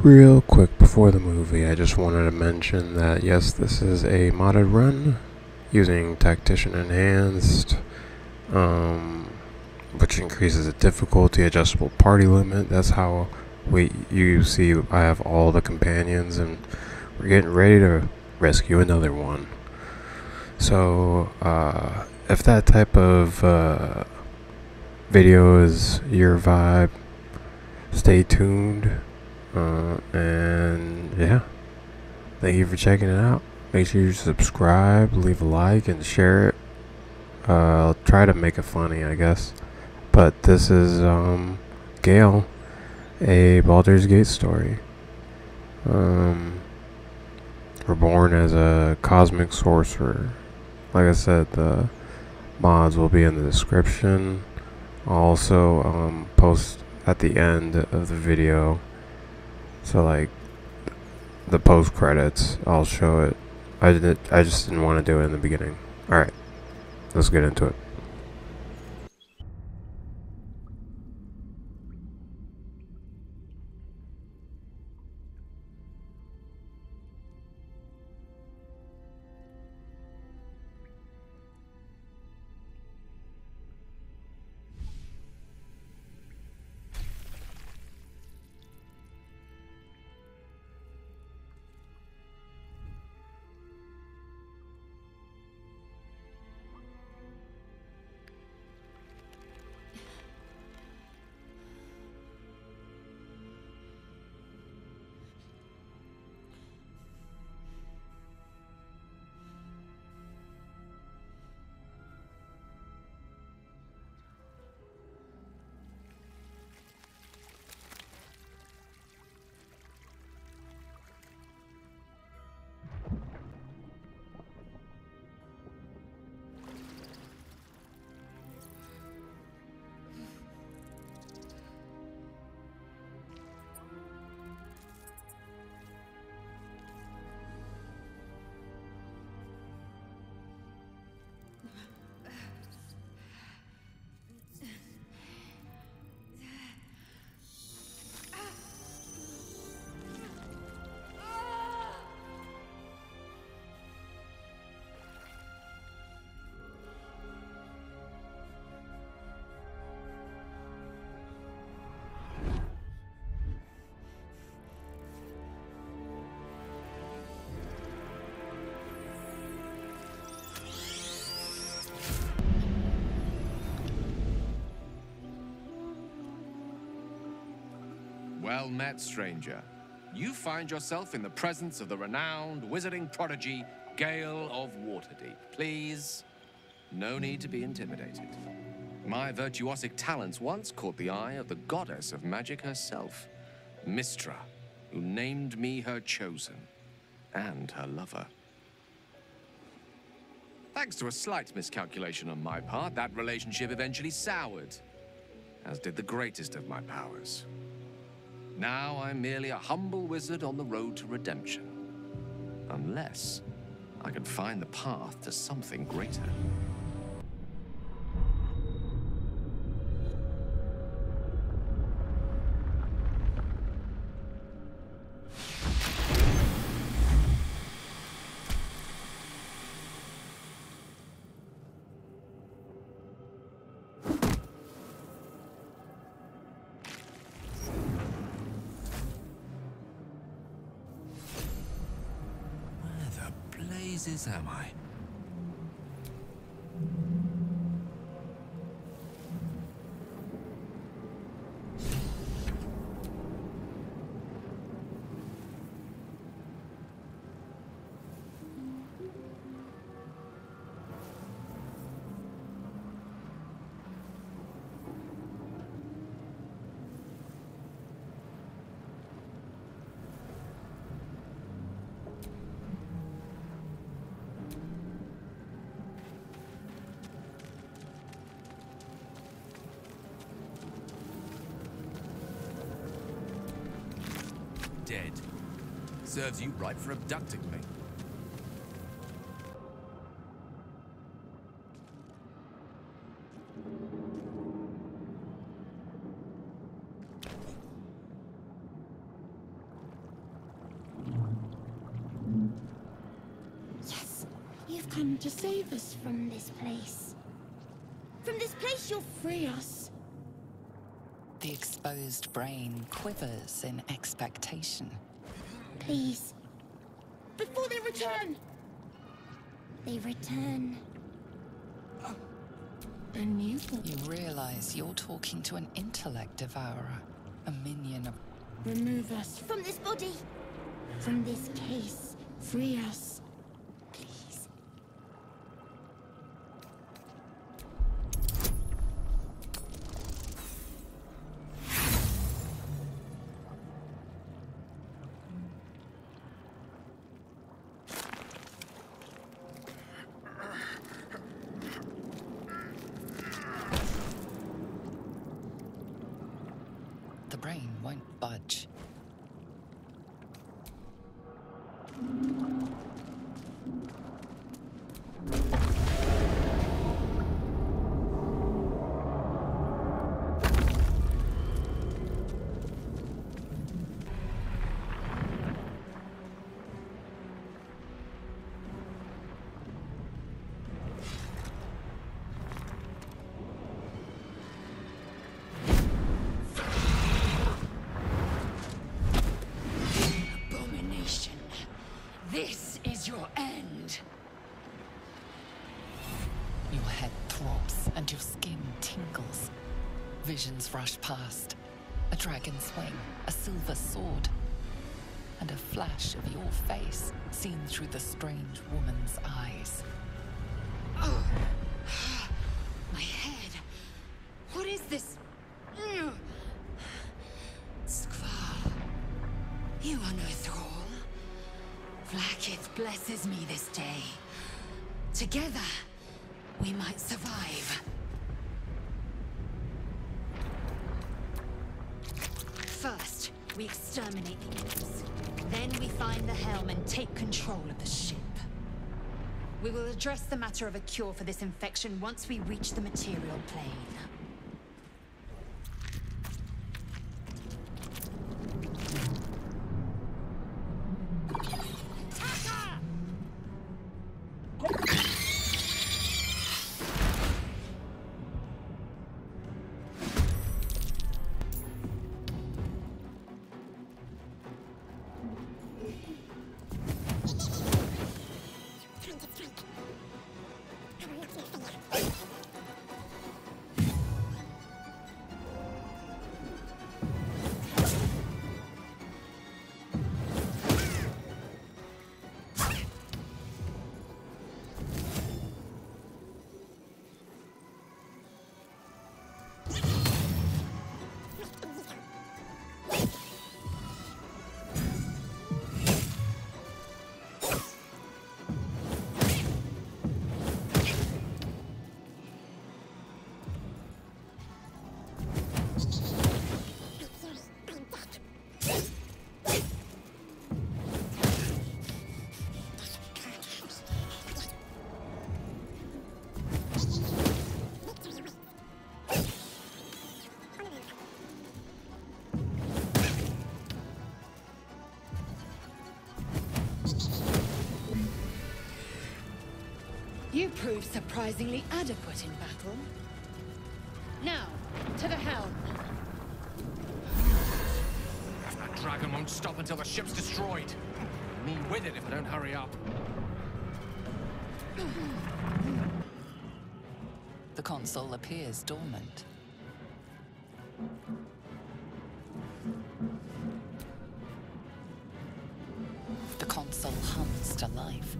Real quick before the movie, I just wanted to mention that yes, this is a modded run using Tactician Enhanced, which increases the difficulty, adjustable party limit. That's how you see I have all the companions, and we're getting ready to rescue another one. So, if that type of video is your vibe, stay tuned. And yeah, thank you for checking it out. Make sure you subscribe, leave a like, and share it. I'll try to make it funny, I guess. But this is Gale, a Baldur's Gate story. We're born as a cosmic sorcerer. Like I said, the mods will be in the description. I'll also post at the end of the video. So like the post credits, I'll show it. I just didn't want to do it in the beginning. All right, let's get into it. Well met, stranger. You find yourself in the presence of the renowned wizarding prodigy, Gale of Waterdeep. Please, no need to be intimidated. My virtuosic talents once caught the eye of the goddess of magic herself, Mystra, who named me her chosen, and her lover. Thanks to a slight miscalculation on my part, that relationship eventually soured, as did the greatest of my powers. Now I'm merely a humble wizard on the road to redemption. Unless I can find the path to something greater. Am I? Dead. Serves you right for abducting me. You've come to save us from this place. From this place you'll free us. The exposed brain quivers in expectation. Please. Before they return! They return. And you realize you're talking to an intellect devourer. A minion of... Remove us from this body. From this case. Free us. Please. The brain won't budge. This is your end. Your head throbs and your skin tingles. Visions rush past. A dragon's wing, a silver sword, and a flash of your face seen through the strange woman's eyes. Oh. My head. What is this? Skvar. You are no thrall. Blackith blesses me this day. Together, we might survive. First, we exterminate the imps. Then we find the helm and take control of the ship. We will address the matter of a cure for this infection once we reach the material plane. You proved surprisingly adequate in battle. Now, to the helm. That dragon won't stop until the ship's destroyed. Me with it if I don't hurry up. The console appears dormant. The console hums to life.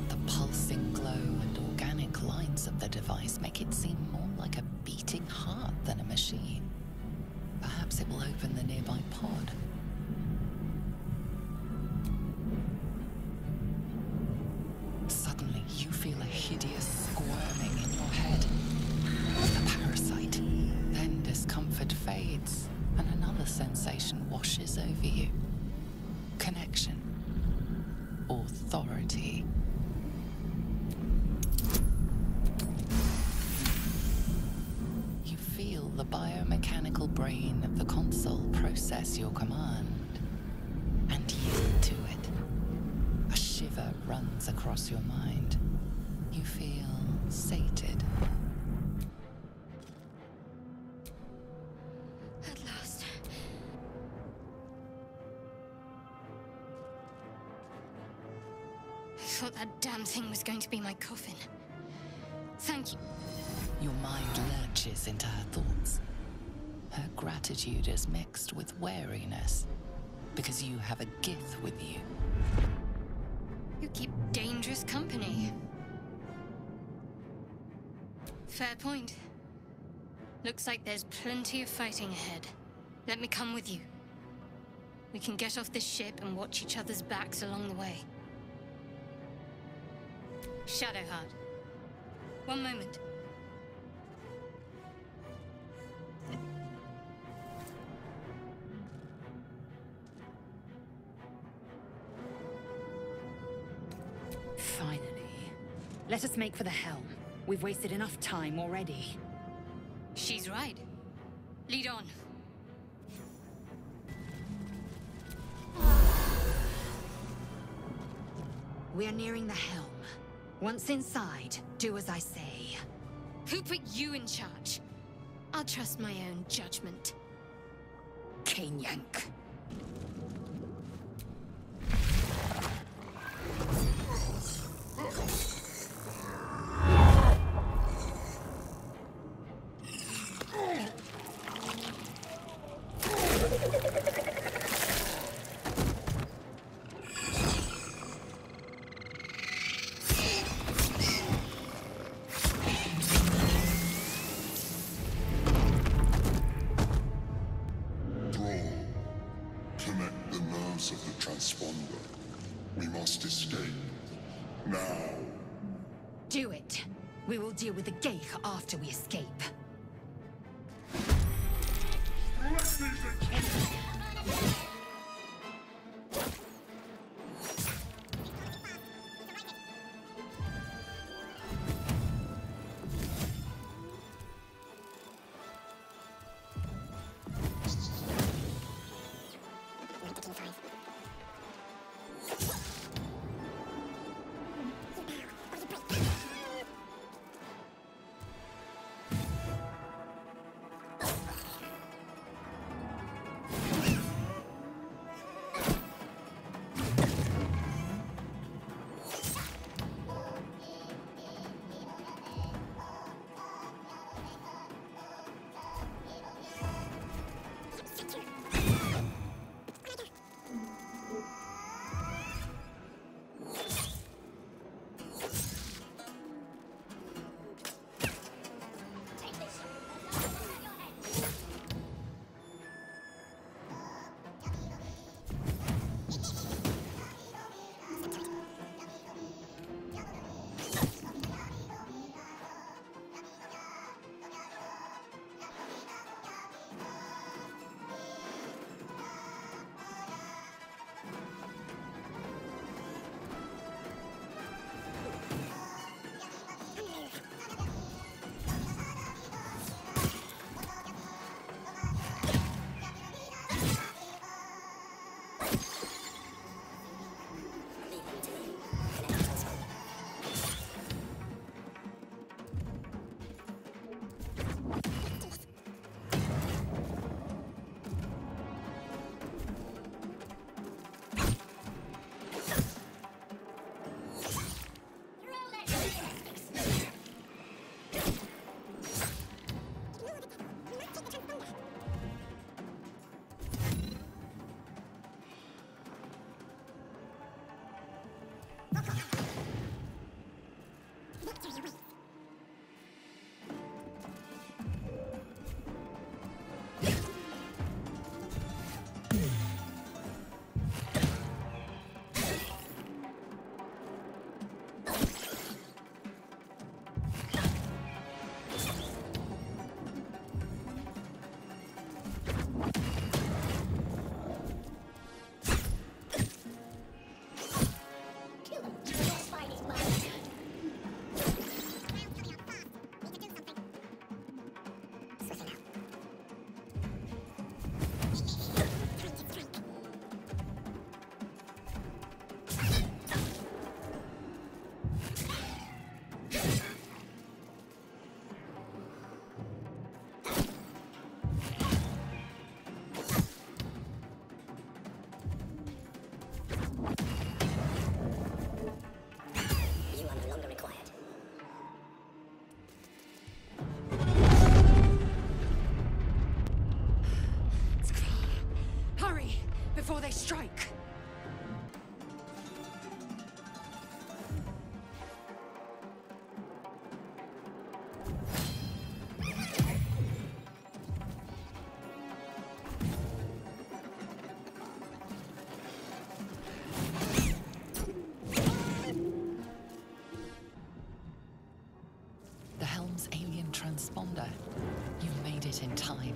The pulsing glow and organic lines of the device make it seem more like a beating heart than a machine. Perhaps it will open the nearby pod. Suddenly, you feel a hideous squirming in your head. The parasite. Then discomfort fades, and another sensation washes over you. Connection. Authority. the biomechanical brain of the console process your command and yield to it. A shiver runs across your mind. You feel sated. At last. I thought that damn thing was going to be my coffin. Thank you. Your mind lurches into her thoughts. Her gratitude is mixed with wariness, because you have a Gith with you. You keep dangerous company. Fair point. Looks like there's plenty of fighting ahead. Let me come with you. We can get off this ship and watch each other's backs along the way. Shadowheart. One moment. Finally. Let us make for the helm. We've wasted enough time already. She's right. Lead on. We are nearing the helm. Once inside, do as I say. Who put you in charge? I'll trust my own judgment. Yank. Connect the nerves of the transponder. We must escape. Now. Do it. We will deal with the Gale after we escape. strike. The helm's alien transponder. You made it in time.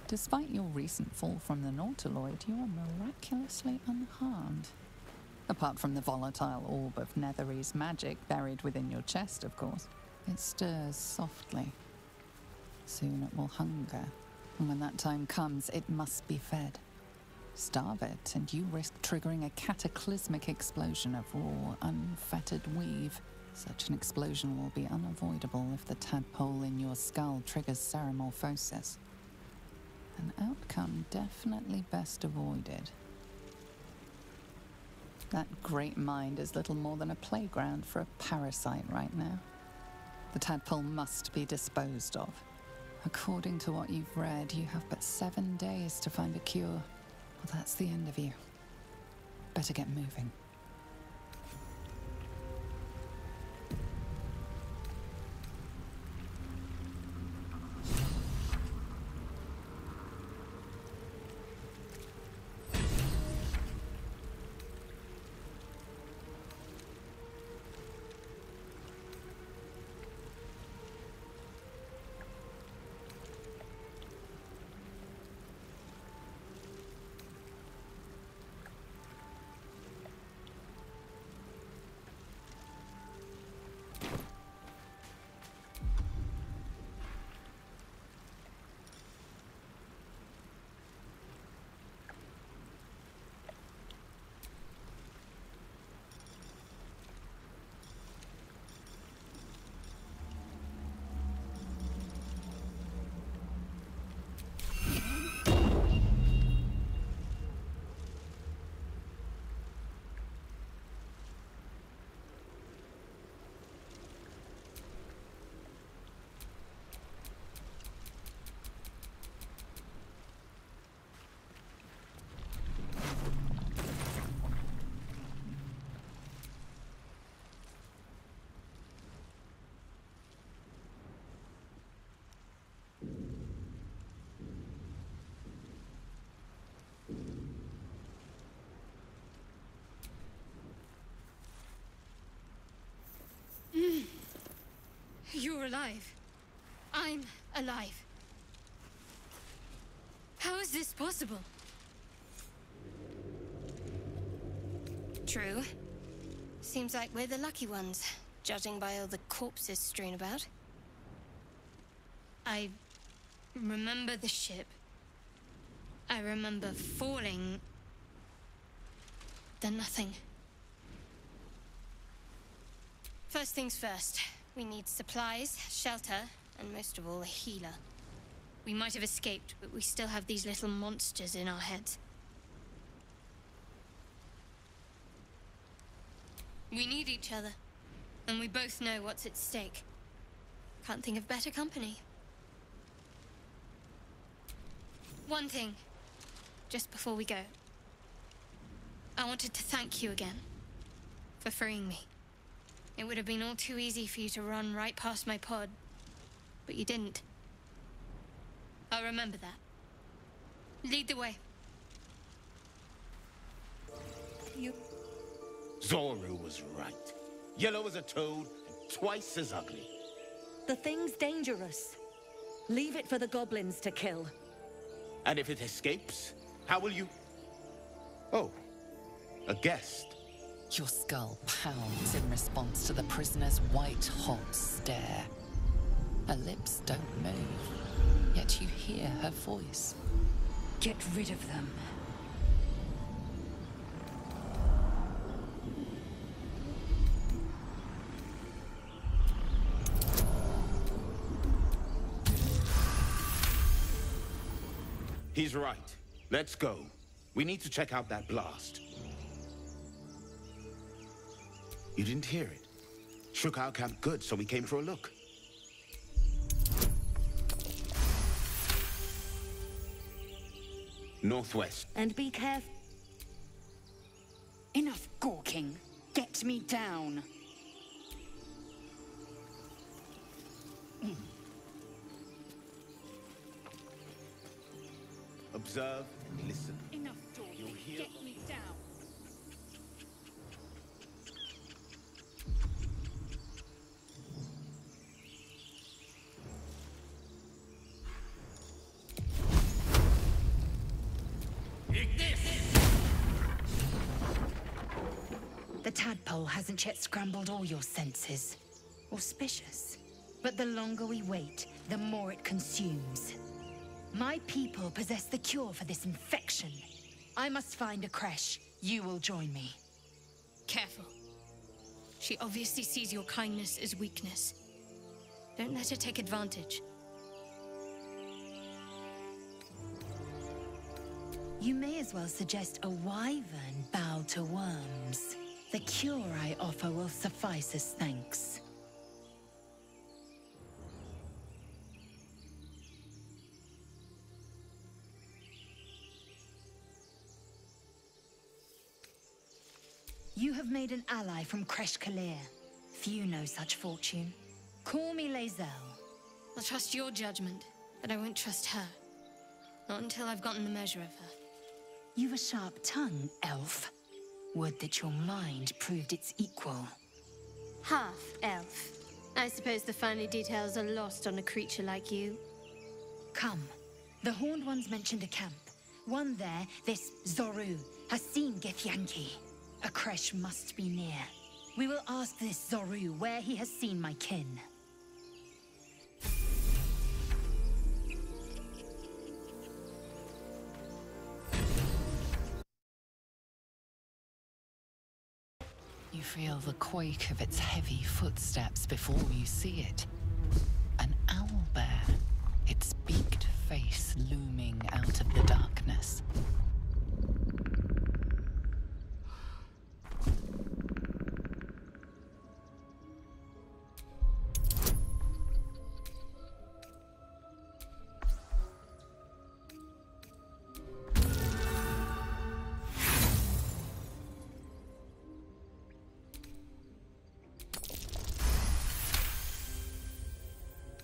Despite your recent fall from the Nautiloid, you are miraculously unharmed. Apart from the volatile orb of Netherese magic buried within your chest, of course. It stirs softly. Soon it will hunger, and when that time comes, it must be fed. Starve it, and you risk triggering a cataclysmic explosion of raw, unfettered weave. Such an explosion will be unavoidable if the tadpole in your skull triggers ceramorphosis. An outcome definitely best avoided. That great mind is little more than a playground for a parasite right now. The tadpole must be disposed of. According to what you've read, you have but 7 days to find a cure. Well, that's the end of you. Better get moving. alive. I'm alive. How is this possible? True. Seems like we're the lucky ones, judging by all the corpses strewn about. I remember the ship. I remember falling. Then nothing. First things first. We need supplies, shelter, and most of all, a healer. We might have escaped, but we still have these little monsters in our heads. We need each other, and we both know what's at stake. Can't think of better company. One thing, just before we go. I wanted to thank you again for freeing me. It would have been all too easy for you to run right past my pod, but you didn't. I'll remember that. Lead the way. Zoru was right. Yellow as a toad and twice as ugly. The thing's dangerous. Leave it for the goblins to kill. And if it escapes, how will you... Oh, a guest. Your skull pounds in response to the prisoner's white-hot stare. Her lips don't move, yet you hear her voice. Get rid of them. He's right. Let's go. We need to check out that blast. You didn't hear it? Shook our camp good, so we came for a look. Northwest. And be careful. Enough gawking. Get me down. Observe and listen. Enough talking. You'll hear... Get me down. The tadpole hasn't yet scrambled all your senses. Auspicious. But the longer we wait, the more it consumes. My people possess the cure for this infection. I must find a creche. You will join me. Careful. She obviously sees your kindness as weakness. Don't let her take advantage. You may as well suggest a wyvern bow to worms. The cure I offer will suffice as thanks. You have made an ally from Kresh Kalir. Few know such fortune. Call me Lae'zel. I'll trust your judgment, but I won't trust her. Not until I've gotten the measure of her. You've a sharp tongue, elf. Would that your mind proved its equal. Half-elf. I suppose the finer details are lost on a creature like you. Come. The Horned Ones mentioned a camp. One there, this Zoru, has seen Githyanki. A creche must be near. We will ask this Zoru where he has seen my kin. You feel the quake of its heavy footsteps before you see it. An owlbear, its beaked face looming out of the darkness.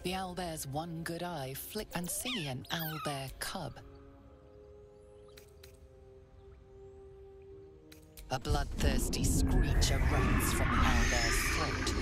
The owlbear's one good eye flick and see an owlbear cub. A bloodthirsty screech erupts from the owlbear's throat.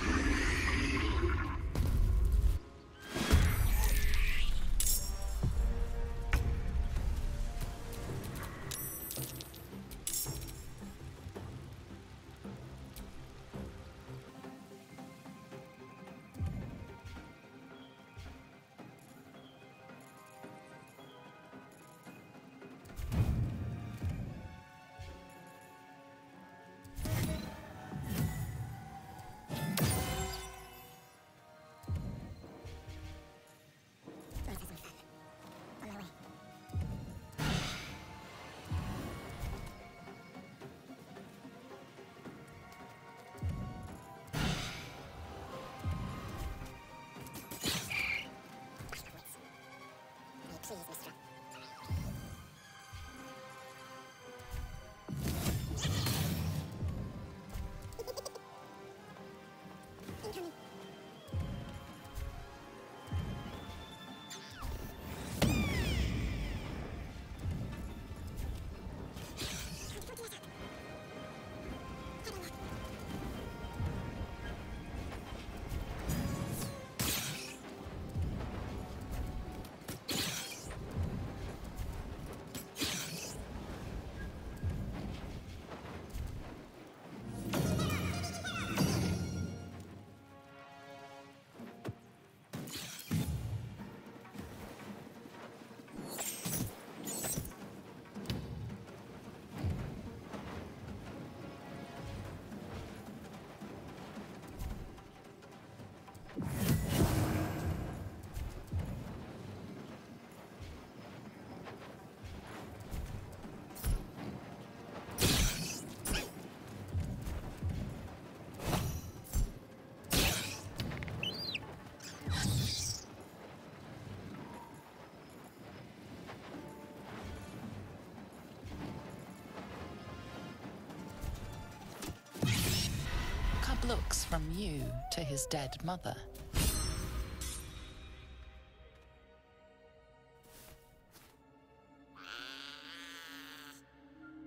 looks from you to his dead mother.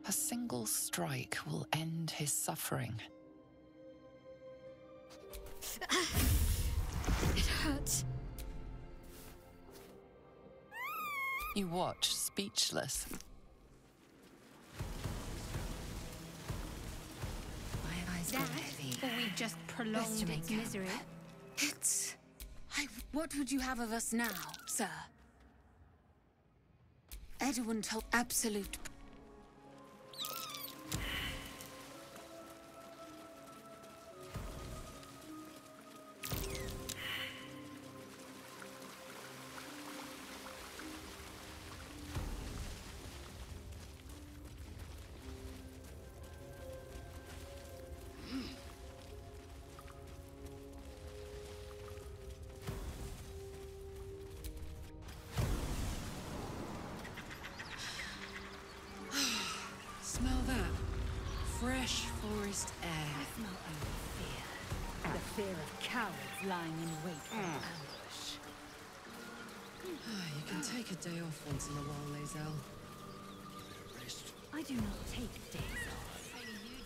A single strike will end his suffering. It hurts. You watch, speechless. My eyes go heavy. Or we've just prolonged its misery. It's... What would you have of us now, sir? Edwin told absolute... Smell that? Fresh forest air. I smell only fear. The fear of cowards lying in wait for ambush. You can take a day off once in a while, Lae'zel. I do not take days off.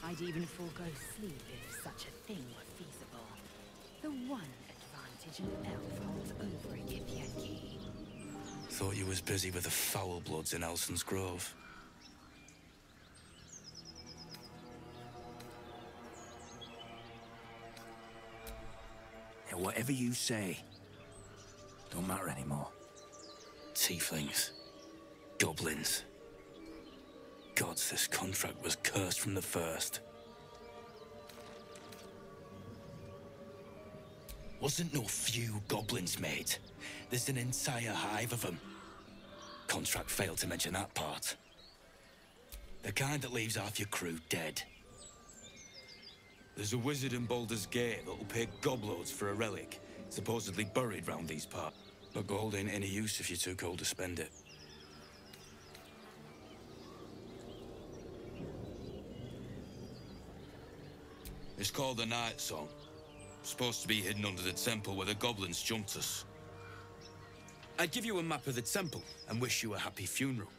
I'd even forego sleep if such a thing were feasible. The one advantage an elf holds over a Githyanki. Thought you was busy with the foul bloods in Elson's Grove. Yeah, whatever you say, don't matter anymore. Tieflings. Goblins. Gods, this contract was cursed from the first. Wasn't no few goblins, mate. There's an entire hive of them. Contract failed to mention that part. The kind that leaves half your crew dead. There's a wizard in Baldur's Gate that'll pay gobloads for a relic, supposedly buried round these parts. But gold ain't any use if you're too cold to spend it. It's called the Night Song. Supposed to be hidden under the temple where the goblins jumped us. I'd give you a map of the temple and wish you a happy funeral.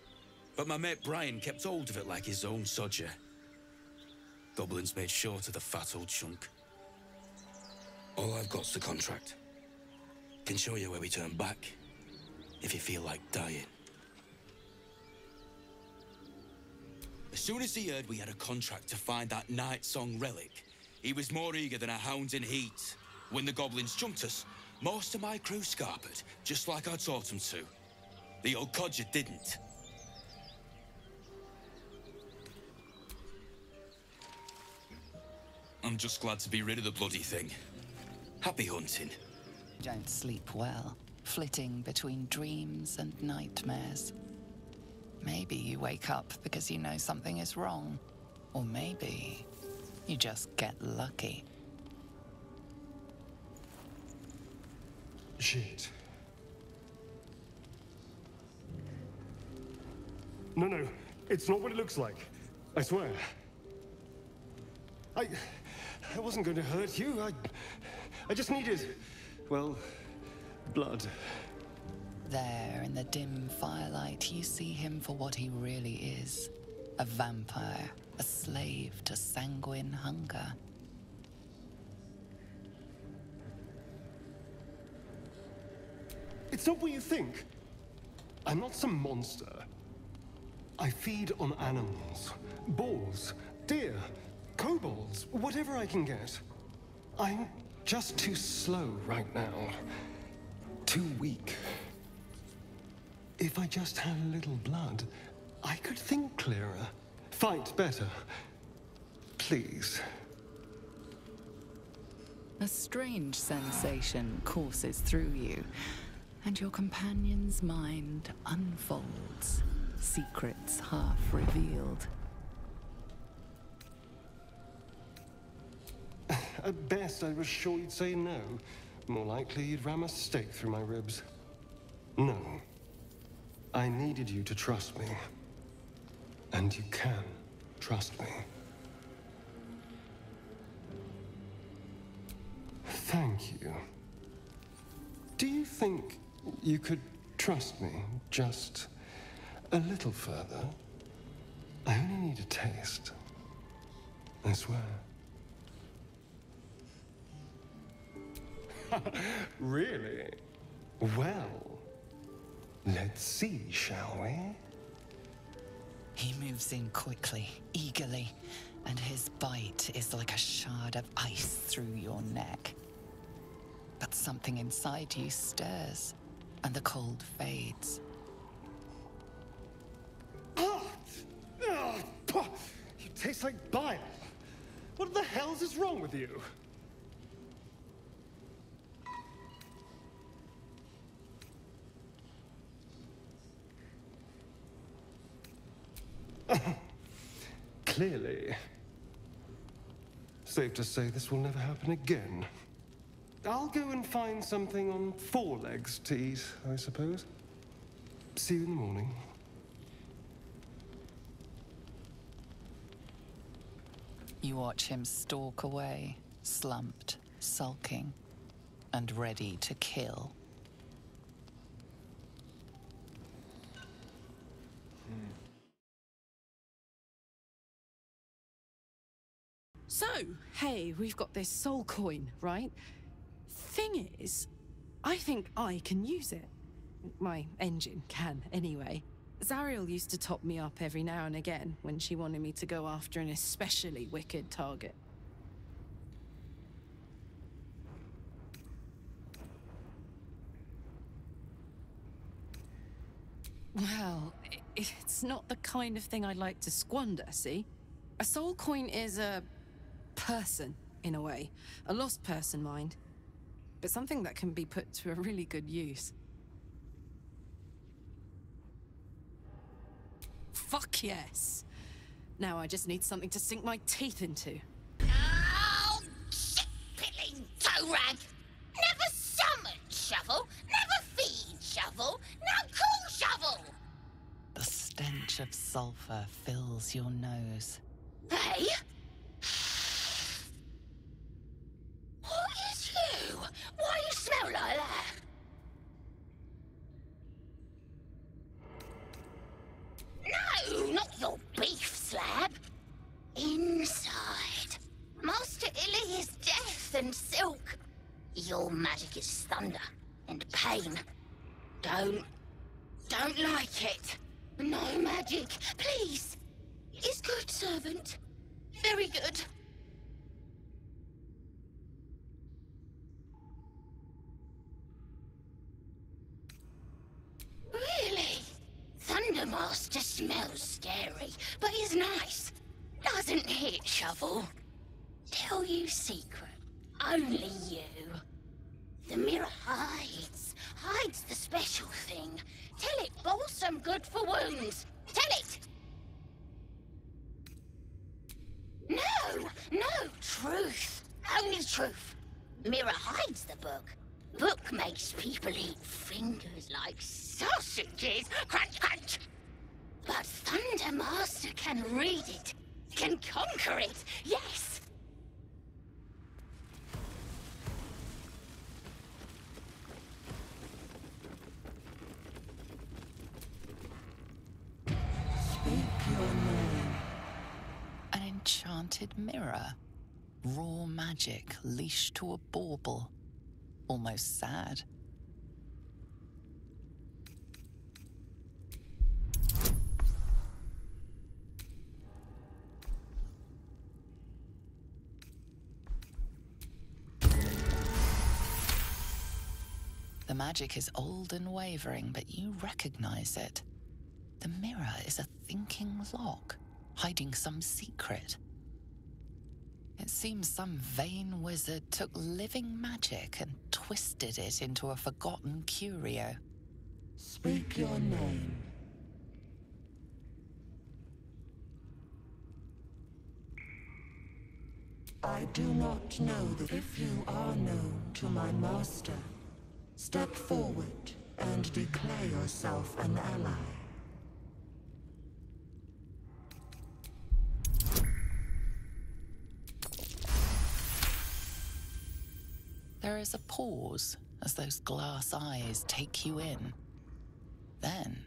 But my mate Brian kept hold of it like his own sodger. Goblins made short of the fat old chunk. All I've got's the contract. Can show you where we turn back, if you feel like dying. As soon as he heard we had a contract to find that Night Song relic, he was more eager than a hound in heat. When the goblins jumped us, most of my crew scarpered, just like I taught them to. The old codger didn't. I'm just glad to be rid of the bloody thing. Happy hunting. Don't sleep well, flitting between dreams and nightmares. Maybe you wake up because you know something is wrong. Or maybe you just get lucky. Shit. No, it's not what it looks like. I swear. I wasn't going to hurt you. I just needed, well, blood. There, in the dim firelight, you see him for what he really is. A vampire, a slave to sanguine hunger. It's not what you think. I'm not some monster. I feed on animals. Boars, deer, kobolds, whatever I can get. I'm just too slow right now. Too weak. If I just had a little blood, I could think clearer. Fight better. Please. A strange sensation courses through you, and your companion's mind unfolds, secrets half revealed. At best, I was sure you'd say no. More likely, you'd ram a stake through my ribs. No. I needed you to trust me. And you can trust me. Thank you. Do you think you could trust me just a little further? I only need a taste. I swear. Really? Well, let's see, shall we? He moves in quickly, eagerly, and his bite is like a shard of ice through your neck. But something inside you stirs, and the cold fades. You taste like bile. What the hell is wrong with you? Clearly. Safe to say this will never happen again. I'll go and find something on four legs to eat, I suppose. See you in the morning. You watch him stalk away, slumped, sulking, and ready to kill. So, hey, we've got this soul coin, right? Thing is, I think I can use it. My engine can, anyway. Zariel used to top me up every now and again when she wanted me to go after an especially wicked target. Well, it's not the kind of thing I'd like to squander, see? A soul coin is a person, in a way. A lost person, mind. But something that can be put to a really good use. Fuck yes! Now I just need something to sink my teeth into. Oh, shit-pilling toe rag! Never summon shovel, never feed shovel, now call shovel! The stench of sulfur fills your nose. Hey? What is you? Why you smell like that? No, not your beef slab. Inside. Master Illy is death and silk. Your magic is thunder and pain. Don't like it. No magic, please. Is good, servant. Very good. Really? Thundermaster smells scary, but he's nice. Doesn't hit shovel. Tell you secret. Only you. The mirror hides the special thing. Tell it balsam good for wounds. Tell it. No, truth. Only truth. Mirror hides the book. Book makes people eat fingers like sausages. Crunch, crunch. But Thundermaster can read it. Can conquer it. Yes. An enchanted mirror. Raw magic leashed to a bauble. Almost sad. The magic is old and wavering, but you recognize it. The mirror is a thinking lock, hiding some secret. It seems some vain wizard took living magic and twisted it into a forgotten curio. Speak your name. I do not know that if you are known to my master, step forward and declare yourself an ally. There is a pause as those glass eyes take you in. Then...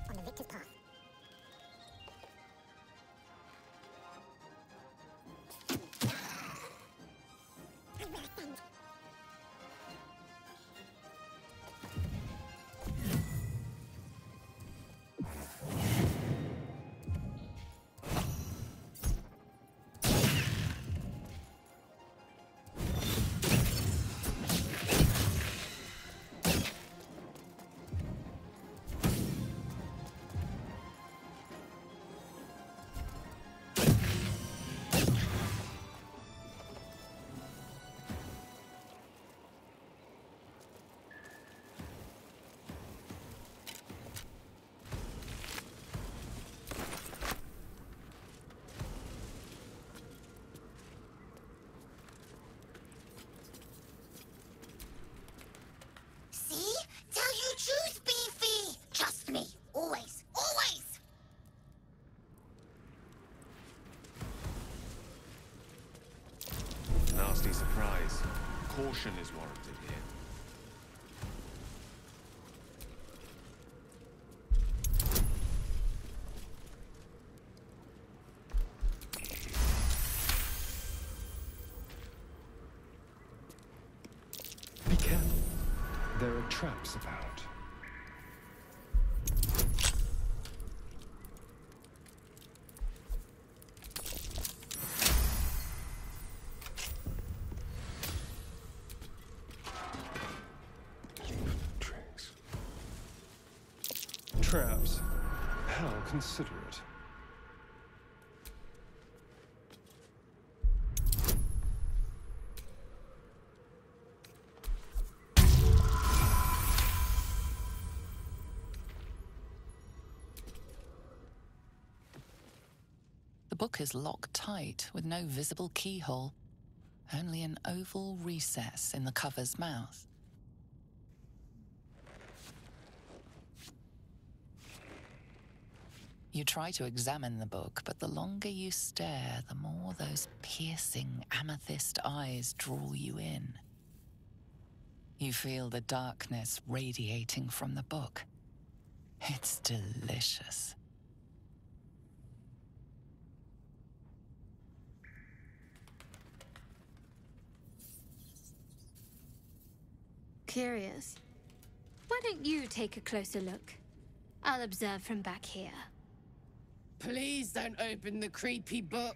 On the victor's path. I will ascend. Choose beefy! Trust me, always, always! Nasty surprise. Caution is warranted here. Be careful. There are traps about. Traps. How considerate. The book is locked tight with no visible keyhole, only an oval recess in the cover's mouth. You try to examine the book, but the longer you stare, the more those piercing amethyst eyes draw you in. You feel the darkness radiating from the book. It's delicious. Curious. Why don't you take a closer look? I'll observe from back here. Please don't open the creepy book.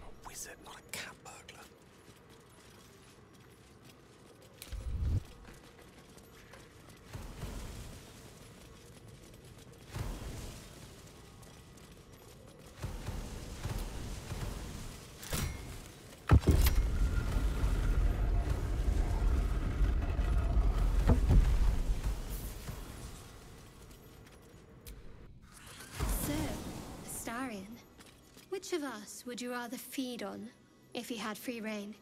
A wizard, not a cat burglar. barbarian. Which of us would you rather feed on if he had free reign?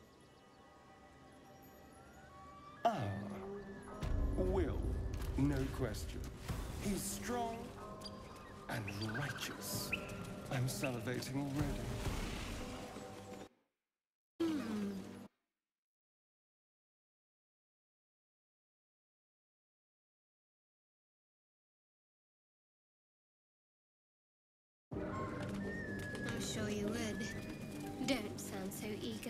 Will, no question. He's strong and righteous. I'm salivating already. I'm sure you would. Don't sound so eager.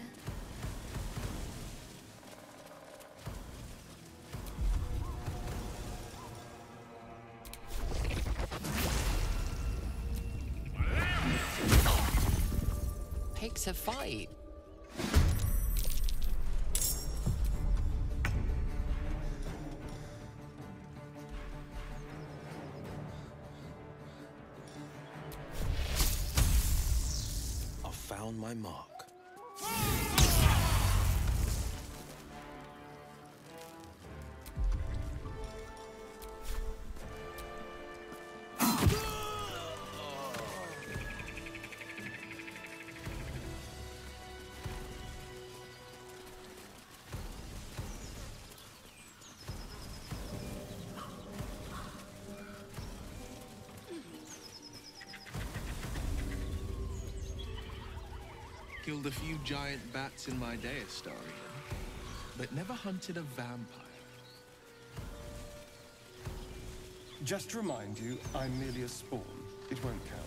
Picks a fight. I've found my mark. Killed a few giant bats in my day, Astarion, but never hunted a vampire. Just to remind you, I'm merely a spawn. It won't count.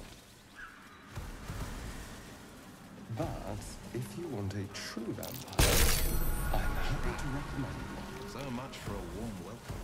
But if you want a true vampire, I'm happy to recommend one. So much for a warm welcome.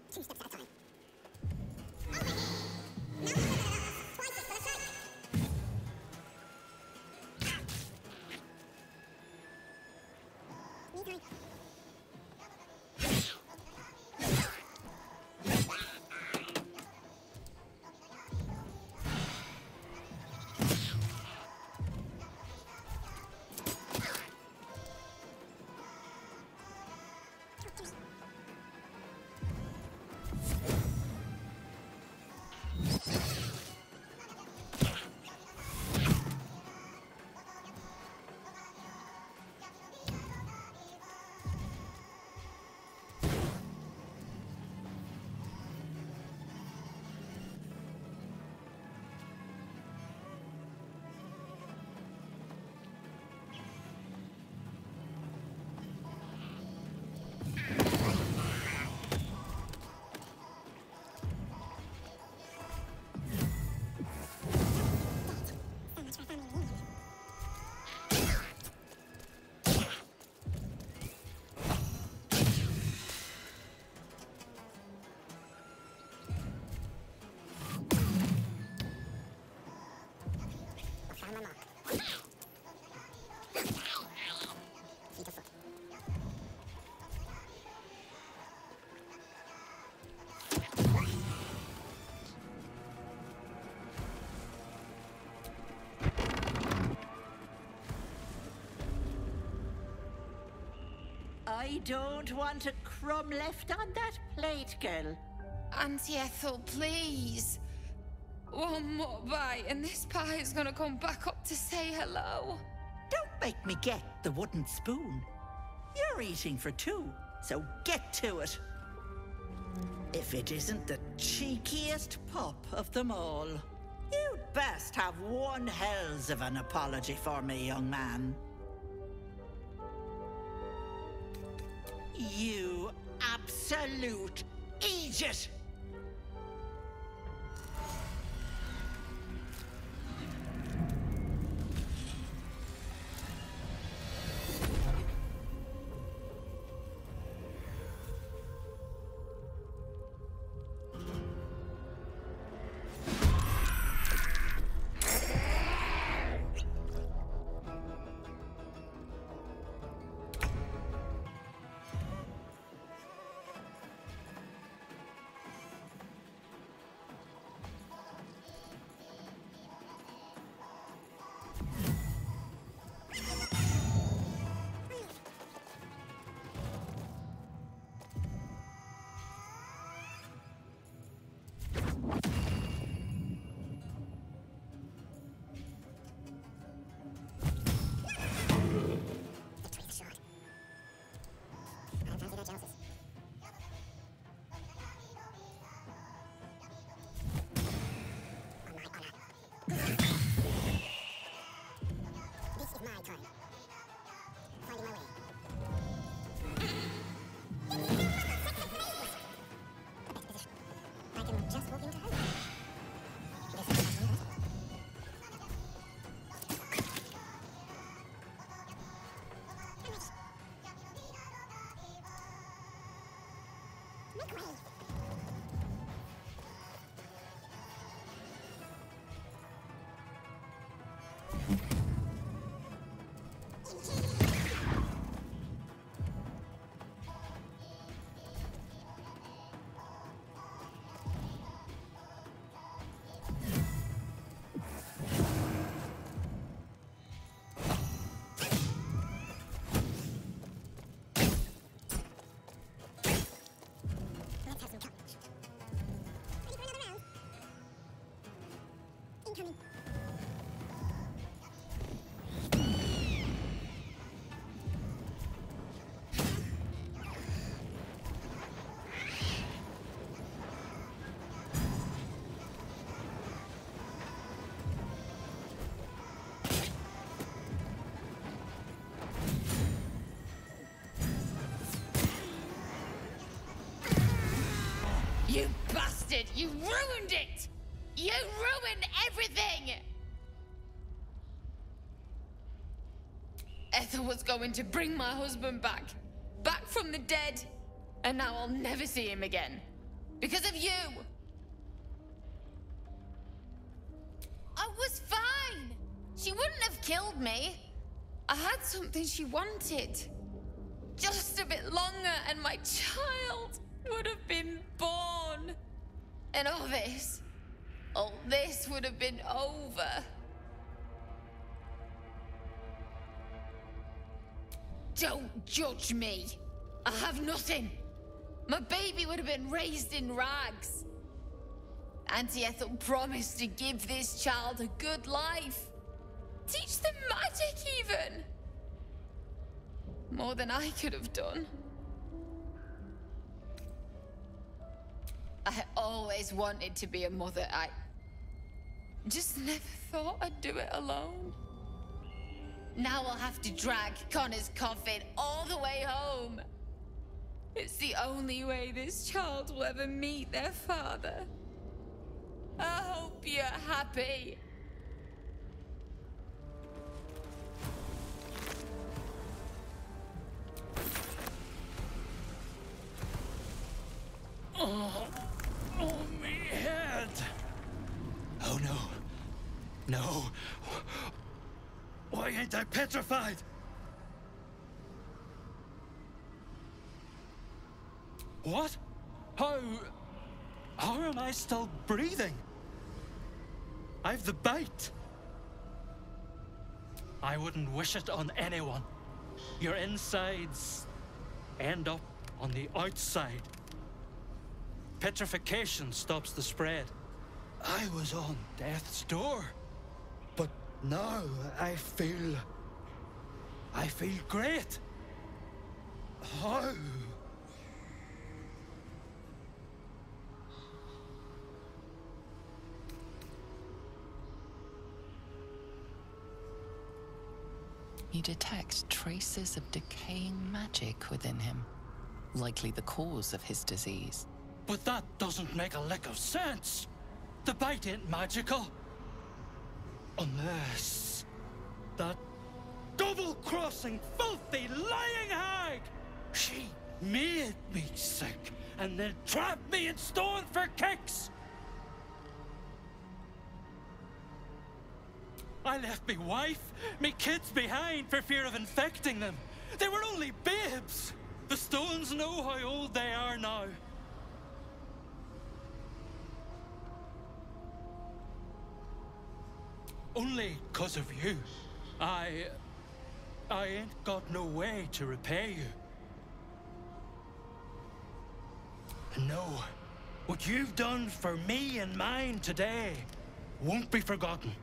Two steps at a time. I don't want a crumb left on that plate, girl. Auntie Ethel, please. One more bite and this pie is gonna come back up to say hello. Don't make me get the wooden spoon. You're eating for two, so get to it. If it isn't the cheekiest pup of them all, you'd best have one hells of an apology for me, young man. You absolute idiot! You bastard! You ruined it! You ruined everything! Ethel was going to bring my husband back. Back from the dead. And now I'll never see him again. Because of you! I was fine! She wouldn't have killed me. I had something she wanted. Just a bit longer and my child would have been born. And all this would have been over. Don't judge me. I have nothing. My baby would have been raised in rags. Auntie Ethel promised to give this child a good life. Teach them magic even. More than I could have done. I always wanted to be a mother. I just never thought I'd do it alone. Now I'll have to drag Connor's coffin all the way home. It's the only way this child will ever meet their father. I hope you're happy. Oh, me head. Oh no. No. Why ain't I petrified? What? How am I still breathing? I've the bite. I wouldn't wish it on anyone. Your insides end up on the outside. Petrification stops the spread. I was on death's door. But now I feel great. How? You detect traces of decaying magic within him, likely the cause of his disease. But that doesn't make a lick of sense. The bite ain't magical. Unless that double-crossing, filthy, lying hag! She made me sick and then trapped me in stone for kicks! I left me wife, me kids behind for fear of infecting them. They were only babes. The stones know how old they are now. Only 'cause of you. I ain't got no way to repay you. No, what you've done for me and mine today won't be forgotten.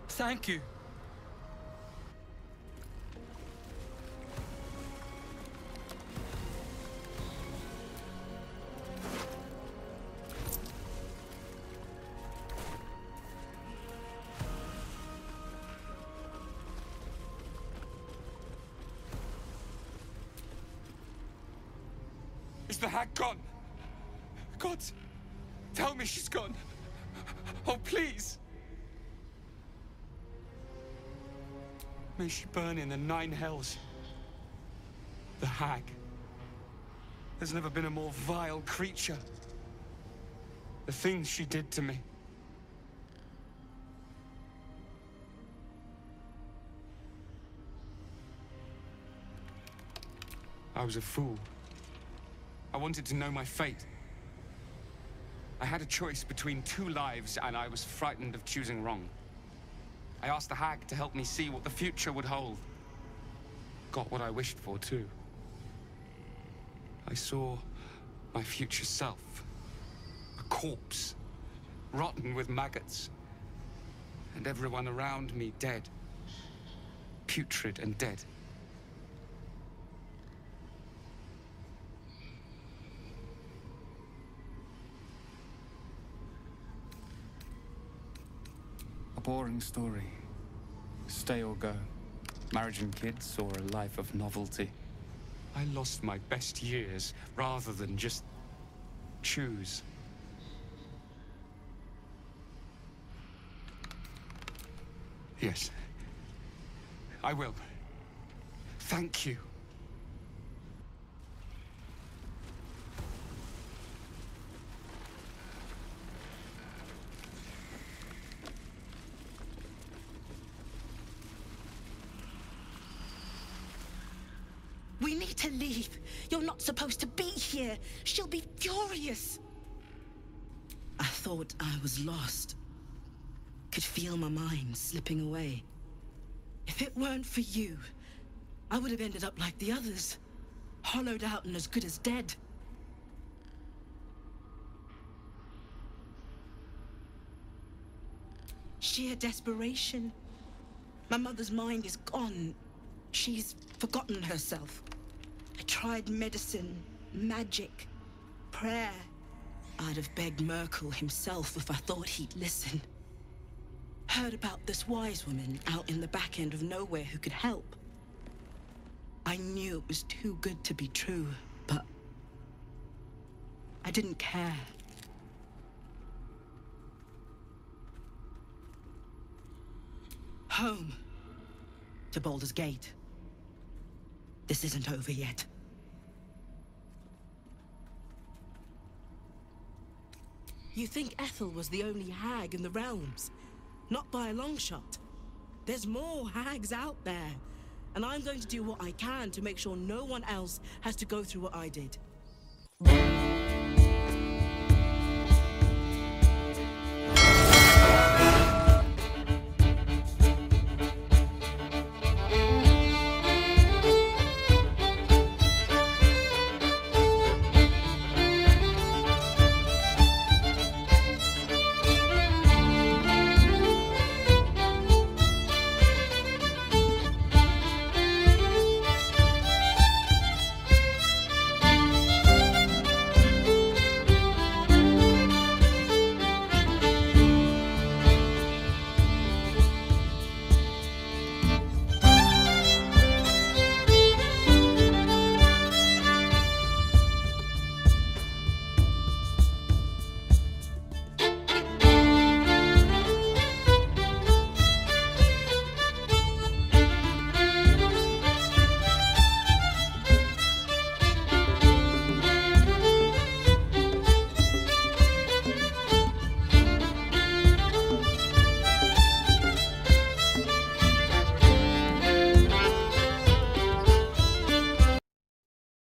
Thank you. Is the hag gone? God, tell me she's gone. Oh, please. May she burn in the 9 hells. The hag. There's never been a more vile creature. The things she did to me. I was a fool. I wanted to know my fate. I had a choice between two lives, and I was frightened of choosing wrong. I asked the hag to help me see what the future would hold. Got what I wished for, too. I saw my future self. A corpse, rotten with maggots. And everyone around me dead. Putrid and dead. A boring story. Stay or go. Marriage and kids, or a life of novelty. I lost my best years rather than just choose. Yes. I will. Thank you. We need to leave. You're not supposed to be here. She'll be furious. I thought I was lost. Could feel my mind slipping away. If it weren't for you, I would have ended up like the others. Hollowed out and as good as dead. Sheer desperation. My mother's mind is gone. She's forgotten herself. I tried medicine, magic, prayer. I'd have begged Merkel himself if I thought he'd listen. Heard about this wise woman out in the back end of nowhere who could help. I knew it was too good to be true, but I didn't care. Home. To Baldur's Gate. This isn't over yet. You think Ethel was the only hag in the realms? Not by a long shot. There's more hags out there. And I'm going to do what I can to make sure no one else has to go through what I did.